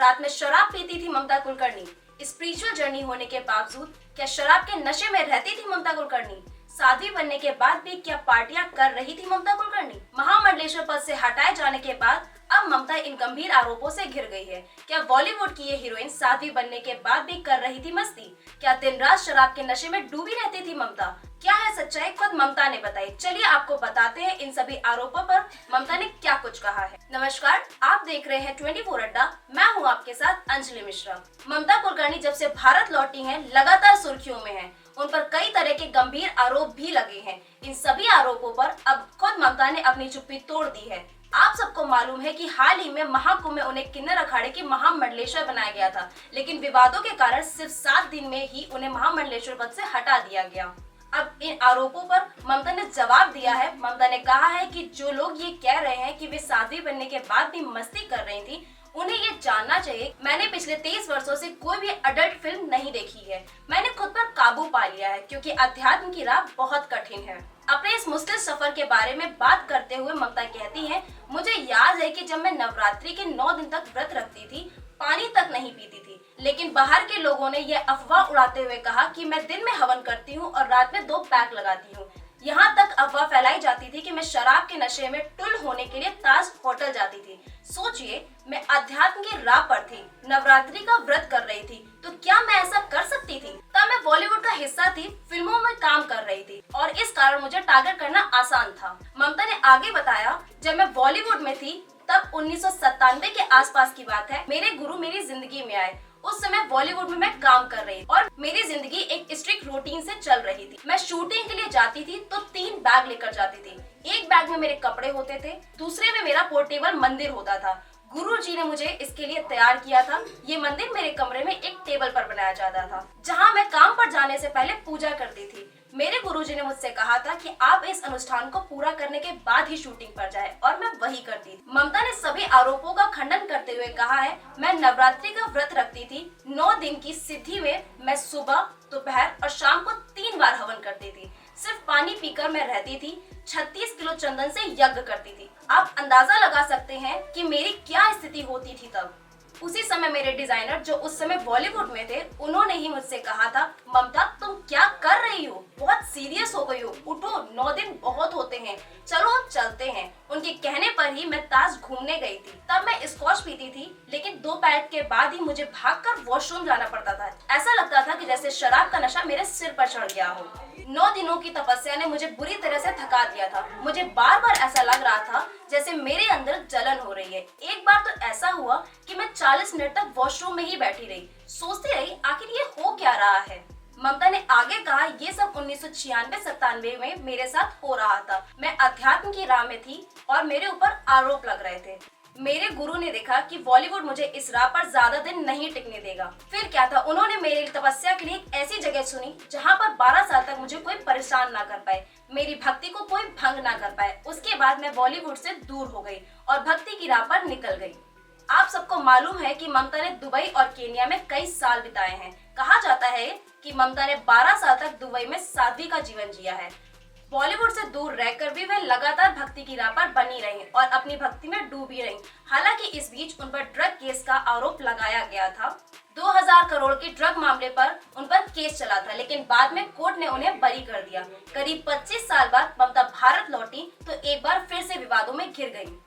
रात में शराब पीती थी ममता कुलकर्णी? स्पिरिचुअल जर्नी होने के बावजूद क्या शराब के नशे में रहती थी ममता कुलकर्णी? साध्वी बनने के बाद भी क्या पार्टियां कर रही थी ममता कुलकर्णी? महामंडलेश्वर पद से हटाए जाने के बाद अब ममता इन गंभीर आरोपों से घिर गई है। क्या बॉलीवुड की ये हीरोइन साध्वी बनने के बाद भी कर रही थी मस्ती? क्या दिन रात शराब के नशे में डूबी रहती थी ममता? क्या है सच्चाई, खुद ममता ने बताई। चलिए आपको बताते हैं इन सभी आरोपों पर ममता ने क्या कुछ कहा है। नमस्कार, आप देख रहे हैं 24 अड्डा। मैं हूं आपके साथ अंजलि मिश्रा। ममता कुलकर्णी जब से भारत लौटी हैं, लगातार सुर्खियों में हैं। उन पर कई तरह के गंभीर आरोप भी लगे हैं। इन सभी आरोपों पर अब खुद ममता ने अपनी चुप्पी तोड़ दी है। आप सबको मालूम है कि हाल ही में महाकुंभ में उन्हें किन्नर अखाड़े की महामंडलेश्वर बनाया गया था, लेकिन विवादों के कारण सिर्फ 7 दिन में ही उन्हें महामंडलेश्वर पद से हटा दिया गया। अब इन आरोपों पर ममता ने जवाब दिया है। ममता ने कहा है कि जो लोग ये कह रहे हैं कि वे साध्वी बनने के बाद भी मस्ती कर रही थी, उन्हें ये जानना चाहिए मैंने पिछले 23 वर्षों से कोई भी अडल्ट फिल्म नहीं देखी है। मैंने खुद पर काबू पा लिया है क्योंकि अध्यात्म की राह बहुत कठिन है। अपने इस मुश्किल सफर के बारे में बात करते हुए ममता कहती हैं, मुझे याद है कि जब मैं नवरात्रि के 9 दिन तक व्रत रखती थी, पानी तक नहीं पीती थी, लेकिन बाहर के लोगों ने यह अफवाह उड़ाते हुए कहा कि मैं दिन में हवन करती हूँ और रात में 2 पैक लगाती हूँ। यहाँ तक अफवाह फैलाई जाती थी कि मैं शराब के नशे में टुल होने के लिए ताज होटल जाती थी। सोचिए, मैं अध्यात्म की राह पर थी, नवरात्रि का व्रत कर रही थी, तो क्या मैं ऐसा कर सकती थी? तब मैं बॉलीवुड का हिस्सा थी, फिल्मों में काम कर रही थी और इस कारण मुझे टारगेट करना आसान था। ममता ने आगे बताया, जब मैं बॉलीवुड में थी तब 1997 के आसपास की बात है। मेरे गुरु मेरी जिंदगी में आए। उस समय बॉलीवुड में मैं काम कर रही थी और मेरी जिंदगी एक स्ट्रिक्ट रूटीन से चल रही थी। मैं शूटिंग के लिए जाती थी तो 3 बैग लेकर जाती थी। एक बैग में मेरे कपड़े होते थे, दूसरे में मेरा पोर्टेबल मंदिर होता था। गुरु जी ने मुझे इसके लिए तैयार किया था। ये मंदिर मेरे कमरे में एक टेबल पर बनाया जाता था, जहाँ मैं काम पर जाने से पहले पूजा करती थी। मेरे गुरुजी ने मुझसे कहा था कि आप इस अनुष्ठान को पूरा करने के बाद ही शूटिंग पर जाएं, और मैं वही करती थी। ममता ने सभी आरोपों का खंडन करते हुए कहा है, मैं नवरात्रि का व्रत रखती थी। 9 दिन की सिद्धि में मैं सुबह, दोपहर और शाम को 3 बार हवन करती थी। सिर्फ पानी पीकर मैं रहती थी। 36 किलो चंदन से यज्ञ करती थी। आप अंदाजा लगा सकते हैं कि मेरी क्या स्थिति होती थी तब। उसी समय मेरे डिजाइनर, जो उस समय बॉलीवुड में थे, उन्होंने ही मुझसे कहा था, ममता तुम क्या कर रही हो? बहुत सीरियस हो गई हो, उठो, 9 दिन बहुत होते हैं, चलो अब चलते हैं। उनके कहने पर ही मैं ताज घूमने गई थी। तब मैं स्कॉच पीती थी, लेकिन 2 पैक के बाद ही मुझे भागकर वॉशरूम जाना पड़ता था। ऐसा लगता था कि जैसे शराब का नशा मेरे सिर पर चढ़ गया हो। 9 दिनों की तपस्या ने मुझे बुरी तरह से थका दिया था। मुझे बार बार ऐसा लग रहा था जैसे मेरे अंदर जलन हो रही है। एक बार तो ऐसा हुआ कि मैं 40 मिनट तक वॉशरूम में ही बैठी रही, सोचती रही आखिर ये हो क्या रहा है। ममता ने आगे कहा, ये सब 1996-97 में मेरे साथ हो रहा था। मैं अध्यात्म की राह में थी और मेरे ऊपर आरोप लग रहे थे। मेरे गुरु ने देखा कि बॉलीवुड मुझे इस राह पर ज्यादा दिन नहीं टिकने देगा। फिर क्या था, उन्होंने मेरी तपस्या के लिए एक ऐसी जगह चुनी जहाँ पर 12 साल तक मुझे कोई परेशान ना कर पाए, मेरी भक्ति को कोई भंग ना कर पाए। उसके बाद मैं बॉलीवुड से दूर हो गई और भक्ति की राह पर निकल गई। आप सबको मालूम है कि ममता ने दुबई और केन्या में कई साल बिताए हैं। कहा जाता है कि ममता ने 12 साल तक दुबई में साध्वी का जीवन जिया है। बॉलीवुड से दूर रहकर भी वे लगातार भक्ति की राह पर बनी रही और अपनी भक्ति में डूबी रही। हालांकि इस बीच उन पर ड्रग केस का आरोप लगाया गया था। 2000 करोड़ के ड्रग मामले पर उन पर केस चला था, लेकिन बाद में कोर्ट ने उन्हें बरी कर दिया। करीब 25 साल बाद ममता भारत लौटी तो एक बार फिर से विवादों में घिर गयी।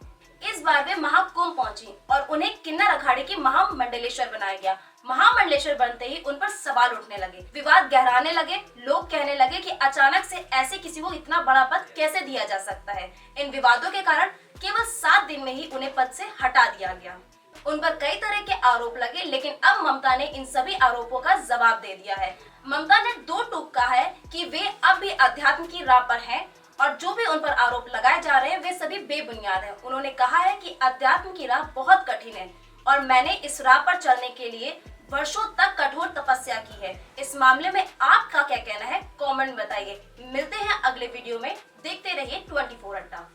इस बार वे महाकुंभ पहुंची और उन्हें किन्नर अखाड़े की महामंडलेश्वर बनाया गया। महामंडलेश्वर बनते ही उन पर सवाल उठने लगे, विवाद गहराने लगे। लोग कहने लगे कि अचानक से ऐसे किसी को इतना बड़ा पद कैसे दिया जा सकता है। इन विवादों के कारण केवल 7 दिन में ही उन्हें पद से हटा दिया गया। उन पर कई तरह के आरोप लगे, लेकिन अब ममता ने इन सभी आरोपों का जवाब दे दिया है। ममता ने 2 टूक कहा है कि वे अब भी अध्यात्म की राह पर हैं और जो भी उन पर आरोप लगाए जा रहे हैं वे सभी बेबुनियाद हैं। उन्होंने कहा है कि अध्यात्म की राह बहुत कठिन है और मैंने इस राह पर चलने के लिए वर्षों तक कठोर तपस्या की है। इस मामले में आपका क्या कहना है, कमेंट बताइए। मिलते हैं अगले वीडियो में। देखते रहिए 24 अड्डा।